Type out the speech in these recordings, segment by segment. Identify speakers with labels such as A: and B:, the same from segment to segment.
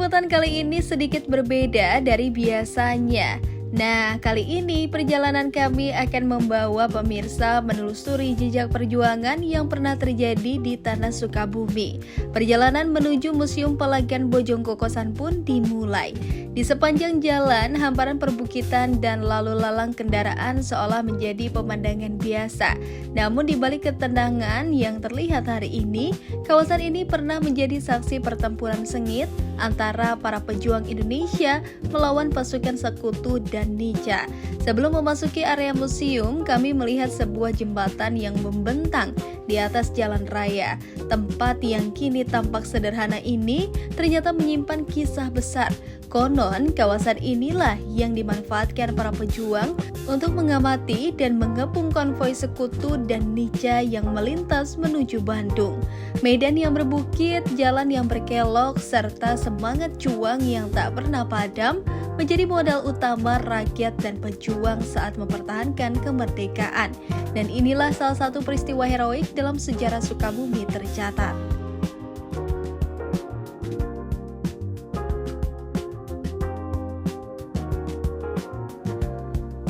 A: Liputan kali ini sedikit berbeda dari biasanya. Nah, kali ini perjalanan kami akan membawa pemirsa menelusuri jejak perjuangan yang pernah terjadi di Tanah Sukabumi. Perjalanan menuju Museum Palagan Bojong Kokosan pun dimulai. Di sepanjang jalan, hamparan perbukitan dan lalu lalang kendaraan seolah menjadi pemandangan biasa. Namun di balik ketenangan yang terlihat hari ini, kawasan ini pernah menjadi saksi pertempuran sengit antara para pejuang Indonesia melawan pasukan sekutu dan Nica. Sebelum memasuki area museum, kami melihat sebuah jembatan yang membentang di atas jalan raya. Tempat yang kini tampak sederhana ini ternyata menyimpan kisah besar. Konon, kawasan inilah yang dimanfaatkan para pejuang untuk mengamati dan mengepung konvoi sekutu dan Nica yang melintas menuju Bandung. Medan yang berbukit, jalan yang berkelok, serta semangat juang yang tak pernah padam menjadi modal utama rakyat dan pejuang saat mempertahankan kemerdekaan. Dan inilah salah satu peristiwa heroik dalam sejarah Sukabumi tercatat.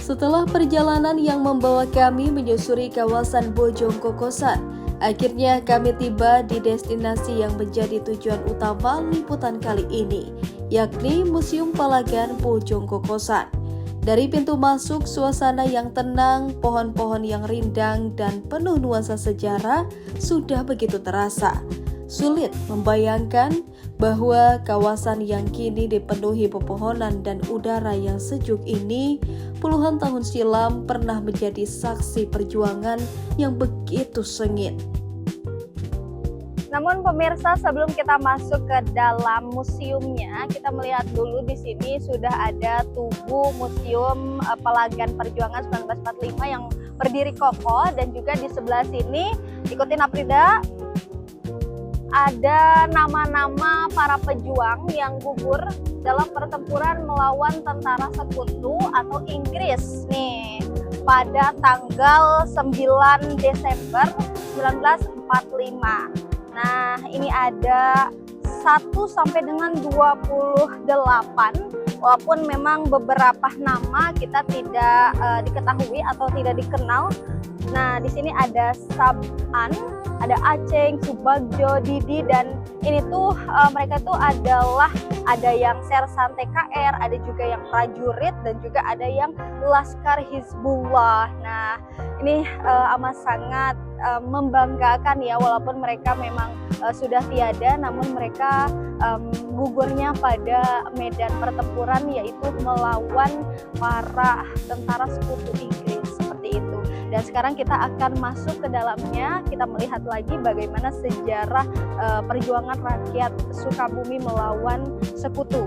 A: Setelah perjalanan yang membawa kami menyusuri kawasan Bojong Kokosan, akhirnya kami tiba di destinasi yang menjadi tujuan utama liputan kali ini, yakni Museum Palagan Bojong Kokosan. Dari pintu masuk, suasana yang tenang, pohon-pohon yang rindang, dan penuh nuansa sejarah sudah begitu terasa. Sulit membayangkan bahwa kawasan yang kini dipenuhi pepohonan dan udara yang sejuk ini puluhan tahun silam pernah menjadi saksi perjuangan yang begitu sengit.
B: Namun pemirsa, sebelum kita masuk ke dalam museumnya, kita melihat dulu di sini sudah ada tugu Museum Palagan Perjuangan 1945 yang berdiri kokoh, dan juga di sebelah sini, ikutin Aprida, ada nama-nama para pejuang yang gugur dalam pertempuran melawan tentara sekutu atau Inggris nih pada tanggal 9 Desember 1945. Nah, ini ada 1 sampai dengan 28, walaupun memang beberapa nama kita tidak diketahui atau tidak dikenal. Nah, di sini ada Saban, ada Aceng, Subagjo, Didi, dan ini tuh mereka tuh adalah ada yang sersan TKR, ada juga yang prajurit, dan juga ada yang Laskar Hizbullah. Nah, ini amat sangat membanggakan ya, walaupun mereka memang sudah tiada, namun mereka gugurnya pada medan pertempuran, yaitu melawan para tentara sekutu Inggris seperti itu. Dan sekarang kita akan masuk ke dalamnya, kita melihat lagi bagaimana sejarah perjuangan rakyat Sukabumi melawan sekutu.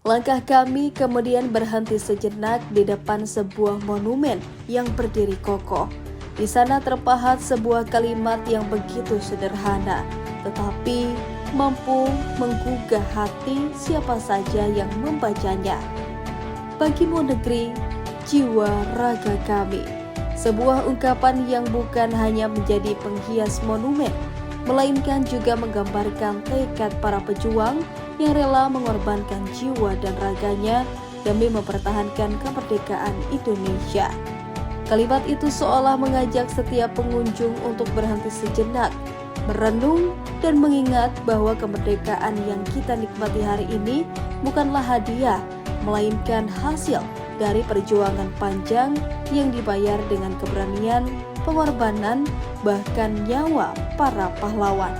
A: Langkah kami kemudian berhenti sejenak di depan sebuah monumen yang berdiri kokoh. Di sana terpahat sebuah kalimat yang begitu sederhana, tetapi mampu menggugah hati siapa saja yang membacanya. Bagimu negeri, jiwa raga kami. Sebuah ungkapan yang bukan hanya menjadi penghias monumen, melainkan juga menggambarkan tekad para pejuang yang rela mengorbankan jiwa dan raganya demi mempertahankan kemerdekaan Indonesia. Kalimat itu seolah mengajak setiap pengunjung untuk berhenti sejenak, merenung dan mengingat bahwa kemerdekaan yang kita nikmati hari ini bukanlah hadiah, melainkan hasil dari perjuangan panjang yang dibayar dengan keberanian, pengorbanan, bahkan nyawa para pahlawan.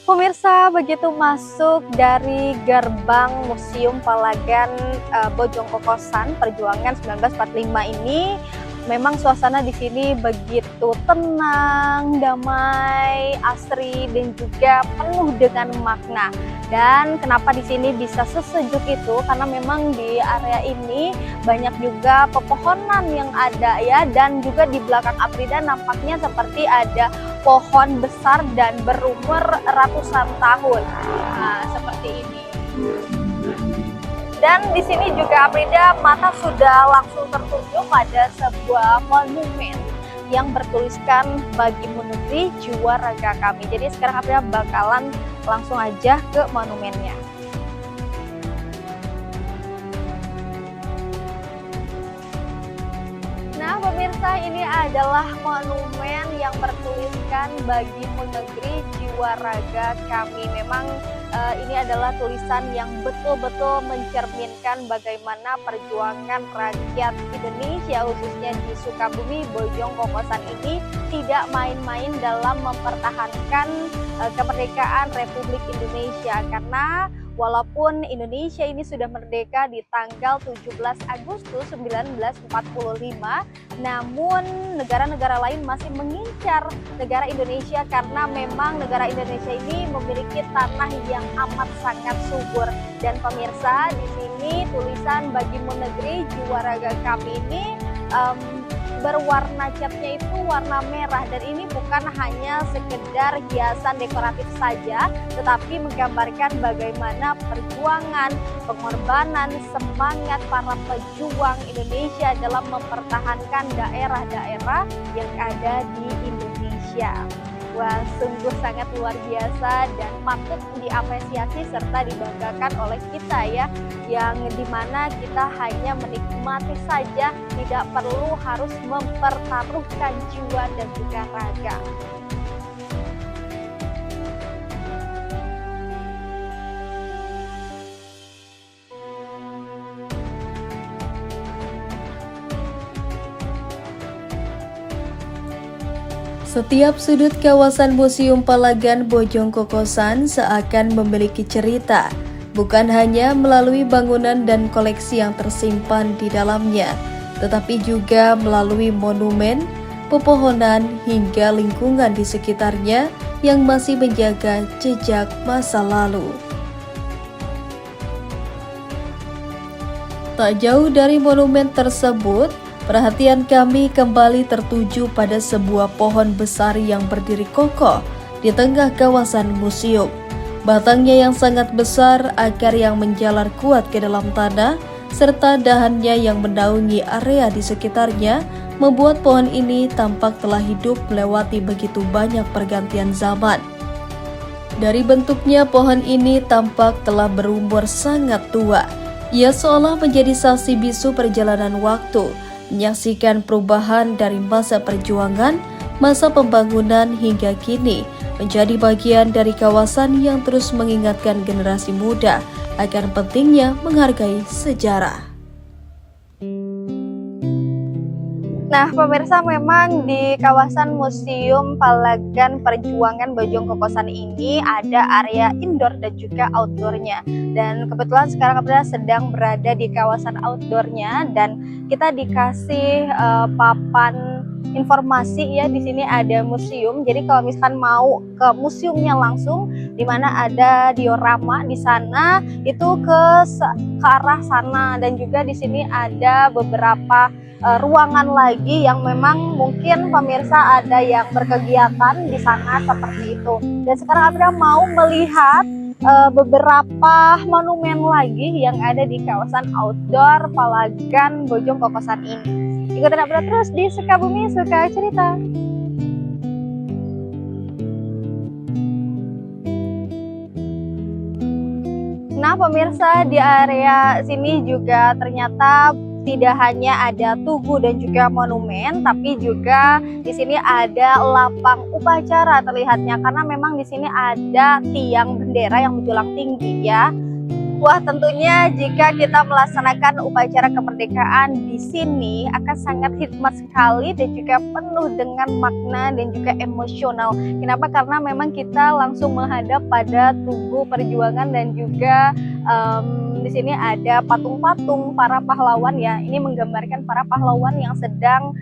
B: Pemirsa, begitu masuk dari gerbang Museum Palagan Bojong Kokosan Perjuangan 1945 ini, memang suasana di sini begitu tenang, damai, asri, dan juga penuh dengan makna. Dan kenapa di sini bisa sesejuk itu? Karena memang di area ini banyak juga pepohonan yang ada ya, dan juga di belakang Aprida nampaknya seperti ada pohon besar dan berumur ratusan tahun. Nah, seperti ini. Dan di sini juga Aprida mata sudah langsung tertuju pada sebuah monumen yang bertuliskan bagimu negeri jiwa raga kami. Jadi sekarang April bakalan langsung aja ke monumennya. Nah pemirsa, ini adalah monumen yang bertuliskan bagimu negeri jiwa raga kami. Memang ini adalah tulisan yang betul-betul mencerminkan bagaimana perjuangan rakyat Indonesia khususnya di Sukabumi Bojong Kokosan ini tidak main-main dalam mempertahankan kemerdekaan Republik Indonesia. Karena walaupun Indonesia ini sudah merdeka di tanggal 17 Agustus 1945, namun negara-negara lain masih mengincar negara Indonesia karena memang negara Indonesia ini memiliki tanah yang amat sangat subur. Dan pemirsa, di sini tulisan bagimu negeri jiwa raga kami ini berwarna catnya itu warna merah, dan ini bukan hanya sekedar hiasan dekoratif saja, tetapi menggambarkan bagaimana perjuangan, pengorbanan, semangat para pejuang Indonesia dalam mempertahankan daerah-daerah yang ada di Indonesia. Wah, sungguh sangat luar biasa dan patut diapresiasi serta dibanggakan oleh kita ya, yang dimana kita hanya menikmati saja, tidak perlu harus mempertaruhkan jiwa dan juga raga.
A: Setiap sudut kawasan Museum Palagan Bojong Kokosan seakan memiliki cerita, bukan hanya melalui bangunan dan koleksi yang tersimpan di dalamnya, tetapi juga melalui monumen, pepohonan, hingga lingkungan di sekitarnya yang masih menjaga jejak masa lalu. Tak jauh dari monumen tersebut, perhatian kami kembali tertuju pada sebuah pohon besar yang berdiri kokoh di tengah kawasan museum. Batangnya yang sangat besar, akar yang menjalar kuat ke dalam tanah, serta dahannya yang menaungi area di sekitarnya, membuat pohon ini tampak telah hidup melewati begitu banyak pergantian zaman. Dari bentuknya, pohon ini tampak telah berumur sangat tua. Ia seolah menjadi saksi bisu perjalanan waktu, menyaksikan perubahan dari masa perjuangan, masa pembangunan hingga kini, menjadi bagian dari kawasan yang terus mengingatkan generasi muda akan pentingnya menghargai sejarah.
B: Nah pemirsa, memang di kawasan Museum Palagan Perjuangan Bojong Kokosan ini ada area indoor dan juga outdoornya. Dan kebetulan sekarang kita sedang berada di kawasan outdoornya dan kita dikasih papan informasi ya, di sini ada museum. Jadi kalau misalkan mau ke museumnya langsung, di mana ada diorama di sana, itu ke arah sana, dan juga di sini ada beberapa ruangan lagi yang memang mungkin pemirsa ada yang berkegiatan di sana seperti itu. Dan sekarang Abra mau melihat beberapa monumen lagi yang ada di kawasan outdoor Palagan Bojong Kokosan ini. Ikutin Abra terus di Sukabumi Suka Cerita. Nah pemirsa, di area sini juga ternyata tidak hanya ada tugu dan juga monumen, tapi juga di sini ada lapang upacara terlihatnya, karena memang di sini ada tiang bendera yang menjulang tinggi ya. Wah, tentunya jika kita melaksanakan upacara kemerdekaan di sini akan sangat hikmat sekali dan juga penuh dengan makna dan juga emosional. Kenapa? Karena memang kita langsung menghadap pada tugu perjuangan dan juga di sini ada patung-patung para pahlawan ya. Ini menggambarkan para pahlawan yang sedang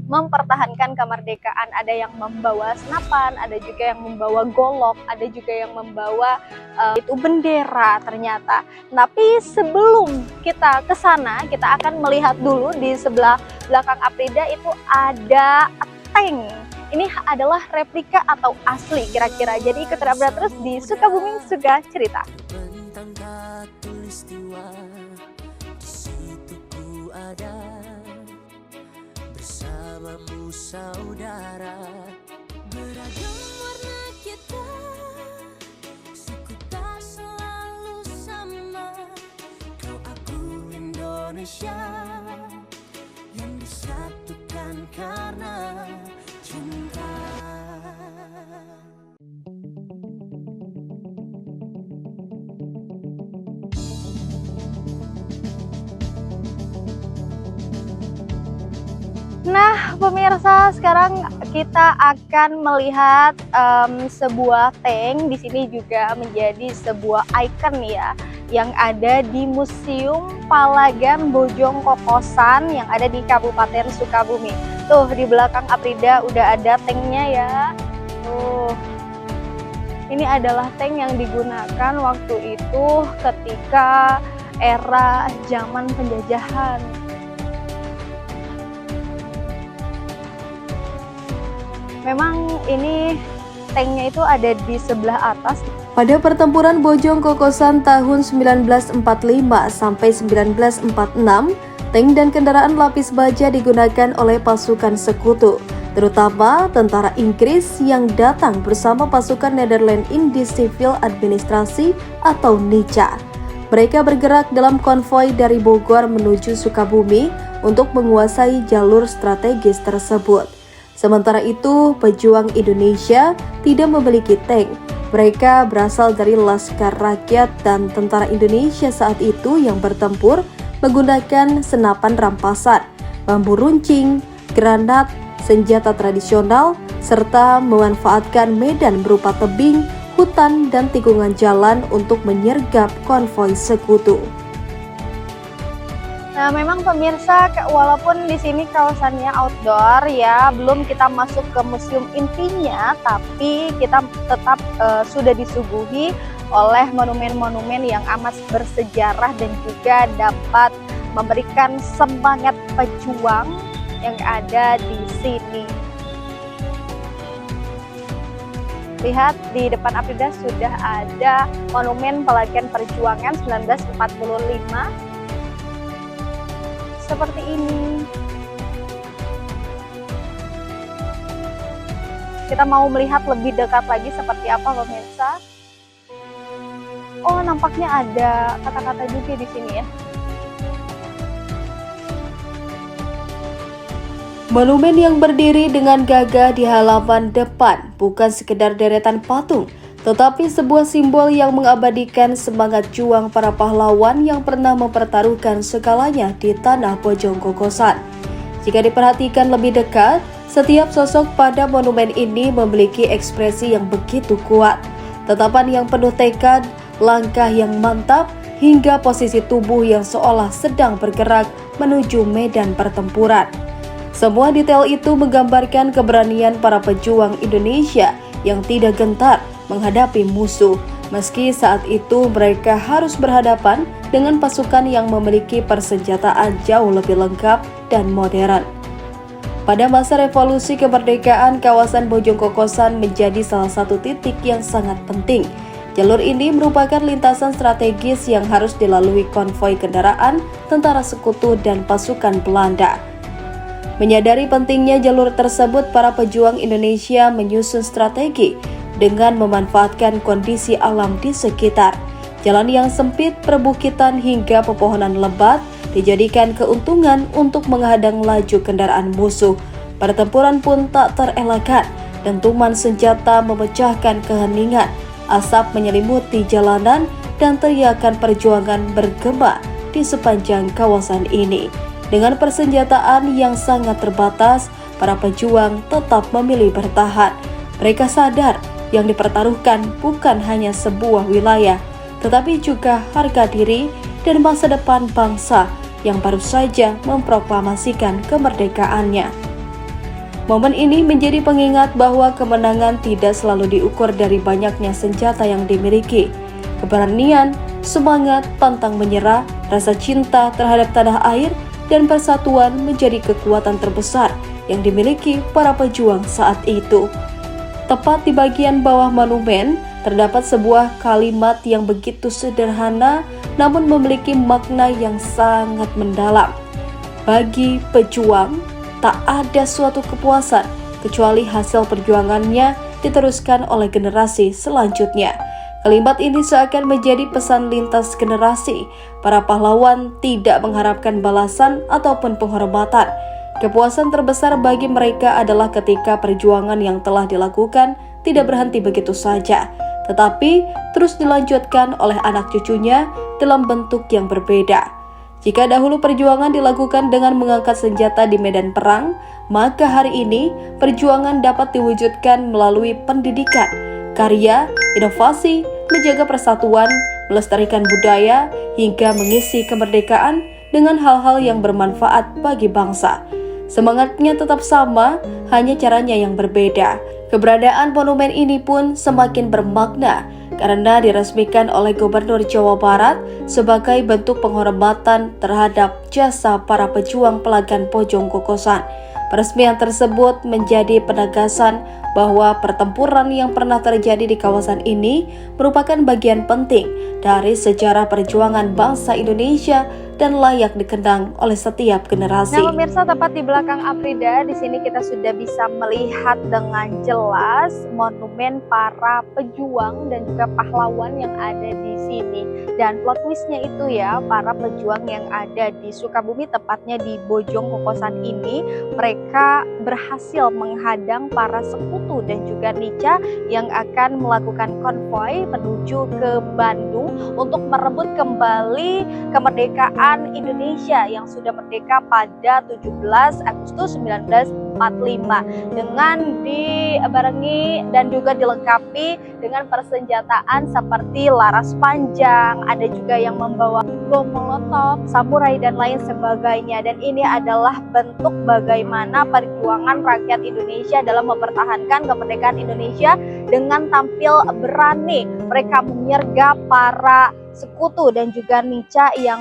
B: mempertahankan kemerdekaan. Ada yang membawa senapan, ada juga yang membawa golok, ada juga yang membawa itu bendera ternyata. Tapi sebelum kita ke sana, kita akan melihat dulu di sebelah belakang Aprida itu ada tank. Ini adalah replika atau asli kira-kira. Jadi ikut Abra terus di Sukabumi Suka Cerita. Bersamamu
C: saudara. Beragam warna kita, suku tak selalu sama. Kau aku Indonesia yang disatukan karena cinta.
B: Nah, pemirsa, sekarang kita akan melihat sebuah tank. Di sini juga menjadi sebuah ikon ya, yang ada di Museum Palagan Bojong Kokosan yang ada di Kabupaten Sukabumi. Tuh, di belakang Aprida udah ada tanknya ya. Tuh. Ini adalah tank yang digunakan waktu itu ketika era zaman penjajahan. Memang ini tanknya itu ada di sebelah atas.
A: Pada pertempuran Bojong Kokosan tahun 1945 sampai 1946, tank dan kendaraan lapis baja digunakan oleh pasukan sekutu, terutama tentara Inggris yang datang bersama pasukan Netherlands Indies Civil Administrasi atau NICA. Mereka bergerak dalam konvoi dari Bogor menuju Sukabumi untuk menguasai jalur strategis tersebut. Sementara itu, pejuang Indonesia tidak memiliki tank. Mereka berasal dari Laskar Rakyat dan tentara Indonesia saat itu yang bertempur menggunakan senapan rampasan, bambu runcing, granat, senjata tradisional, serta memanfaatkan medan berupa tebing, hutan, dan tikungan jalan untuk menyergap konvoi sekutu.
B: Nah, memang pemirsa, walaupun di sini kawasannya outdoor ya, belum kita masuk ke museum intinya, tapi kita tetap sudah disuguhi oleh monumen-monumen yang amat bersejarah dan juga dapat memberikan semangat pejuang yang ada di sini. Lihat di depan Aprida sudah ada monumen Palagan Perjuangan 1945. Seperti ini. Kita mau melihat lebih dekat lagi seperti apa pemirsa. Oh, nampaknya ada kata-kata juga di sini ya.
A: Monumen yang berdiri dengan gagah di halaman depan bukan sekedar deretan patung, tetapi sebuah simbol yang mengabadikan semangat juang para pahlawan yang pernah mempertaruhkan segalanya di tanah Bojong Kokosan. Jika diperhatikan lebih dekat, setiap sosok pada monumen ini memiliki ekspresi yang begitu kuat, tatapan yang penuh tekad, langkah yang mantap, hingga posisi tubuh yang seolah sedang bergerak menuju medan pertempuran. Semua detail itu menggambarkan keberanian para pejuang Indonesia yang tidak gentar menghadapi musuh, meski saat itu mereka harus berhadapan dengan pasukan yang memiliki persenjataan jauh lebih lengkap dan modern. Pada masa revolusi kemerdekaan, kawasan Bojong Kokosan menjadi salah satu titik yang sangat penting. Jalur ini merupakan lintasan strategis yang harus dilalui konvoi kendaraan, tentara sekutu, dan pasukan Belanda. Menyadari pentingnya jalur tersebut, para pejuang Indonesia menyusun strategi dengan memanfaatkan kondisi alam di sekitar. Jalan yang sempit, perbukitan, hingga pepohonan lebat dijadikan keuntungan untuk menghadang laju kendaraan musuh. Pertempuran pun tak terelakkan. Dentuman senjata memecahkan keheningan, asap menyelimuti jalanan, dan teriakan perjuangan bergema di sepanjang kawasan ini. Dengan persenjataan yang sangat terbatas, para pejuang tetap memilih bertahan. Mereka sadar yang dipertaruhkan bukan hanya sebuah wilayah, tetapi juga harga diri dan masa depan bangsa yang baru saja memproklamasikan kemerdekaannya. Momen ini menjadi pengingat bahwa kemenangan tidak selalu diukur dari banyaknya senjata yang dimiliki. Keberanian, semangat, pantang menyerah, rasa cinta terhadap tanah air, dan persatuan menjadi kekuatan terbesar yang dimiliki para pejuang saat itu. Tepat di bagian bawah monumen, terdapat sebuah kalimat yang begitu sederhana namun memiliki makna yang sangat mendalam. Bagi pejuang, tak ada suatu kepuasan kecuali hasil perjuangannya diteruskan oleh generasi selanjutnya. Kalimat ini seakan menjadi pesan lintas generasi. Para pahlawan tidak mengharapkan balasan ataupun penghormatan. Kepuasan terbesar bagi mereka adalah ketika perjuangan yang telah dilakukan tidak berhenti begitu saja, tetapi terus dilanjutkan oleh anak cucunya dalam bentuk yang berbeda. Jika dahulu perjuangan dilakukan dengan mengangkat senjata di medan perang, maka hari ini perjuangan dapat diwujudkan melalui pendidikan, karya, inovasi, menjaga persatuan, melestarikan budaya, hingga mengisi kemerdekaan dengan hal-hal yang bermanfaat bagi bangsa. Semangatnya tetap sama, hanya caranya yang berbeda. Keberadaan monumen ini pun semakin bermakna karena diresmikan oleh Gubernur Jawa Barat sebagai bentuk penghormatan terhadap jasa para pejuang Pelagan Bojong Kokosan. Peresmian tersebut menjadi penegasan bahwa pertempuran yang pernah terjadi di kawasan ini merupakan bagian penting dari sejarah perjuangan bangsa Indonesia dan layak dikenang oleh setiap generasi.
B: Nah, pemirsa, tepat di belakang Afrida, di sini kita sudah bisa melihat dengan jelas monumen para pejuang dan juga pahlawan yang ada di sini. Dan plot twistnya itu ya, para pejuang yang ada di Sukabumi, tepatnya di Bojong Kokosan ini, mereka berhasil menghadang para sekutu dan juga Nica yang akan melakukan konvoi menuju ke Bandung untuk merebut kembali kemerdekaan Indonesia yang sudah merdeka pada 17 Agustus 1945 dengan dibarengi dan juga dilengkapi dengan persenjataan seperti laras panjang, ada juga yang membawa bom molotov, samurai dan lain sebagainya. Dan ini adalah bentuk bagaimana perjuangan rakyat Indonesia dalam mempertahankan kemerdekaan Indonesia dengan tampil berani. Mereka menyergap para sekutu dan juga Nica yang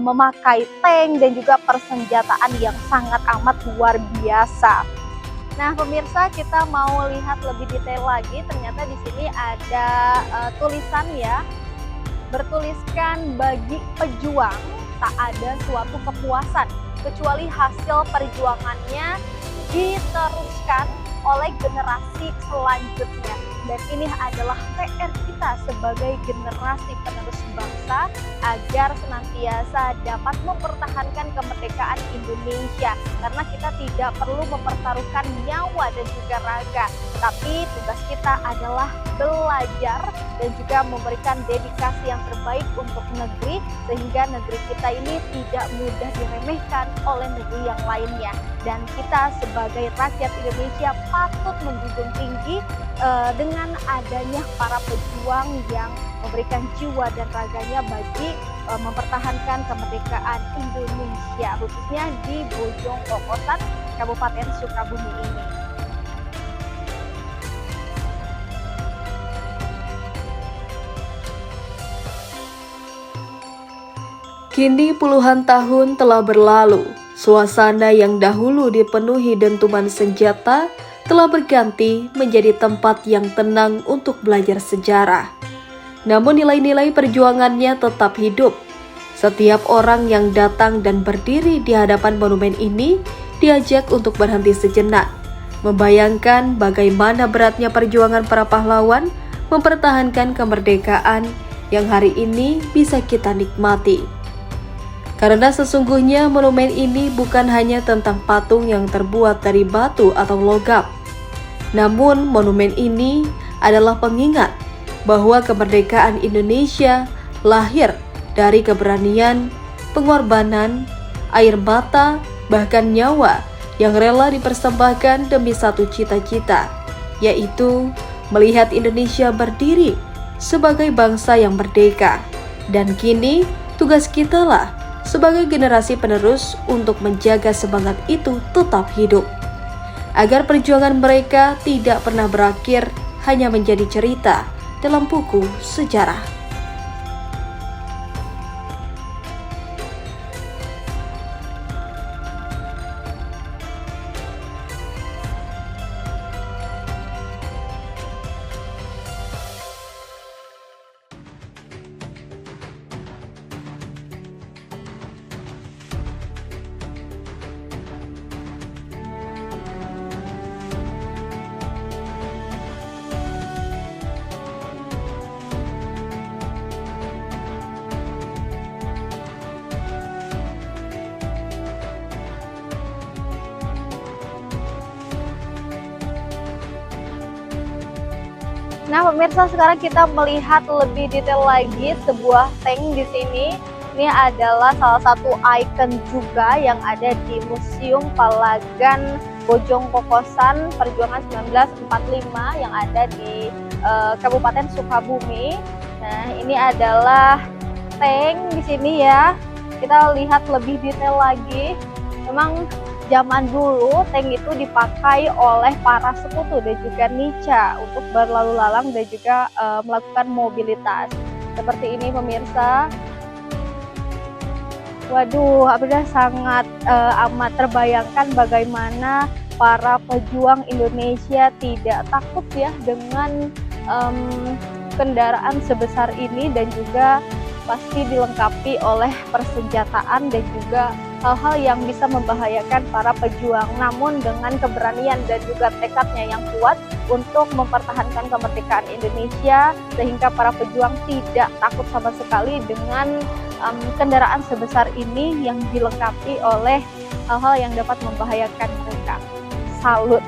B: memakai tank dan juga persenjataan yang sangat amat luar biasa. Nah, pemirsa, kita mau lihat lebih detail lagi. Ternyata di sini ada tulisan ya, bertuliskan bagi pejuang tak ada suatu kepuasan kecuali hasil perjuangannya diteruskan oleh generasi selanjutnya. Dan ini adalah PR kita sebagai generasi penerus bangsa agar senantiasa dapat mempertahankan kemerdekaan Indonesia. Karena kita tidak perlu mempertaruhkan nyawa dan juga raga, tapi tugas kita adalah belajar dan juga memberikan dedikasi yang terbaik untuk negeri, sehingga negeri kita ini tidak mudah diremehkan oleh negeri yang lainnya. Dan kita sebagai rakyat Indonesia patut menjunjung tinggi dengan adanya para pejuang yang memberikan jiwa dan raganya bagi mempertahankan kemerdekaan Indonesia, khususnya di Bojong Kokosan, Kabupaten Sukabumi ini.
A: Kini puluhan tahun telah berlalu, suasana yang dahulu dipenuhi dentuman senjata telah berganti menjadi tempat yang tenang untuk belajar sejarah. Namun nilai-nilai perjuangannya tetap hidup. Setiap orang yang datang dan berdiri di hadapan monumen ini diajak untuk berhenti sejenak, membayangkan bagaimana beratnya perjuangan para pahlawan mempertahankan kemerdekaan yang hari ini bisa kita nikmati. Karena sesungguhnya monumen ini bukan hanya tentang patung yang terbuat dari batu atau logam. Namun monumen ini adalah pengingat bahwa kemerdekaan Indonesia lahir dari keberanian, pengorbanan, air mata, bahkan nyawa yang rela dipersembahkan demi satu cita-cita, yaitu melihat Indonesia berdiri sebagai bangsa yang merdeka. Dan kini tugas kita lah sebagai generasi penerus untuk menjaga semangat itu tetap hidup, agar perjuangan mereka tidak pernah berakhir hanya menjadi cerita dalam buku sejarah.
B: Nah, pemirsa, sekarang kita melihat lebih detail lagi sebuah tank di sini. Ini adalah salah satu ikon juga yang ada di Museum Palagan Bojong Kokosan Perjuangan 1945 yang ada di Kabupaten Sukabumi. Nah, ini adalah tank di sini ya. Kita lihat lebih detail lagi. Memang zaman dulu tank itu dipakai oleh para sekutu dan juga Nica untuk berlalu lalang dan juga melakukan mobilitas. Seperti ini pemirsa. Waduh, Aprida sangat amat terbayangkan bagaimana para pejuang Indonesia tidak takut ya dengan kendaraan sebesar ini, dan juga pasti dilengkapi oleh persenjataan dan juga hal-hal yang bisa membahayakan para pejuang. Namun dengan keberanian dan juga tekadnya yang kuat untuk mempertahankan kemerdekaan Indonesia, sehingga para pejuang tidak takut sama sekali dengan kendaraan sebesar ini yang dilengkapi oleh hal-hal yang dapat membahayakan mereka. Salut.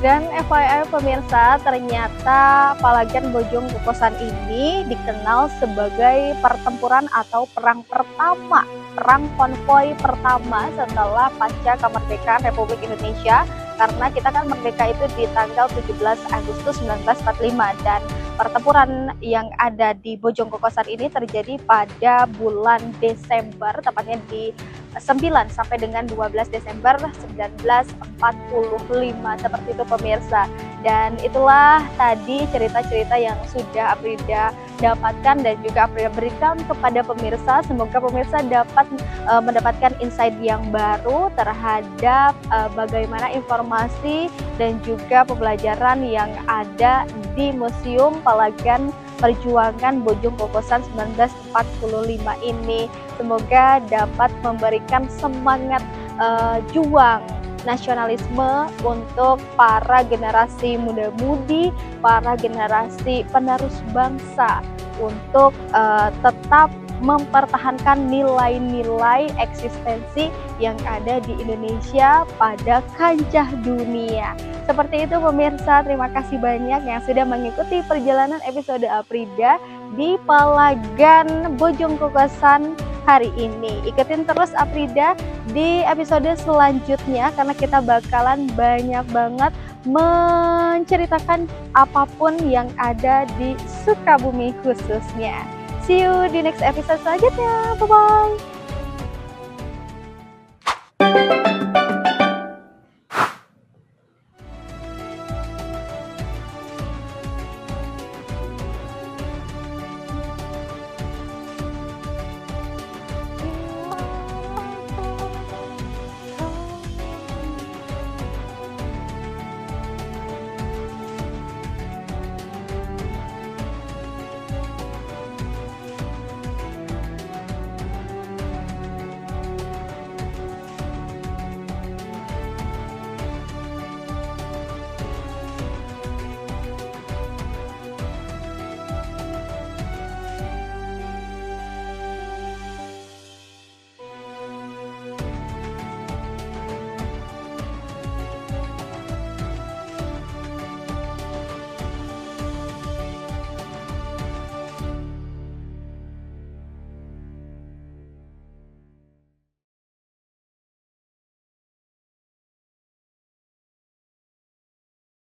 B: Dan FYI pemirsa, ternyata Palagan Bojong Kokosan ini dikenal sebagai pertempuran atau perang pertama, perang konvoi pertama setelah pasca kemerdekaan Republik Indonesia, karena kita kan merdeka itu di tanggal 17 Agustus 1945, dan pertempuran yang ada di Bojong Kokosan ini terjadi pada bulan Desember, tepatnya di 9 sampai dengan 12 Desember 1945, seperti itu pemirsa. Dan itulah tadi cerita-cerita yang sudah Aprida dapatkan dan juga Aprida berikan kepada pemirsa. Semoga pemirsa dapat mendapatkan insight yang baru terhadap bagaimana informasi dan juga pembelajaran yang ada di Museum Palagan Perjuangan Bojong Kokosan 1945 ini. Semoga dapat memberikan semangat juang nasionalisme untuk para generasi muda-mudi, para generasi penerus bangsa, untuk tetap mempertahankan nilai-nilai eksistensi yang ada di Indonesia pada kancah dunia. Seperti itu pemirsa, terima kasih banyak yang sudah mengikuti perjalanan episode Aprida di Palagan Bojong Kokosan hari ini. Ikutin terus Aprida di episode selanjutnya, karena kita bakalan banyak banget menceritakan apapun yang ada di Sukabumi khususnya. See you di next episode selanjutnya. Bye-bye.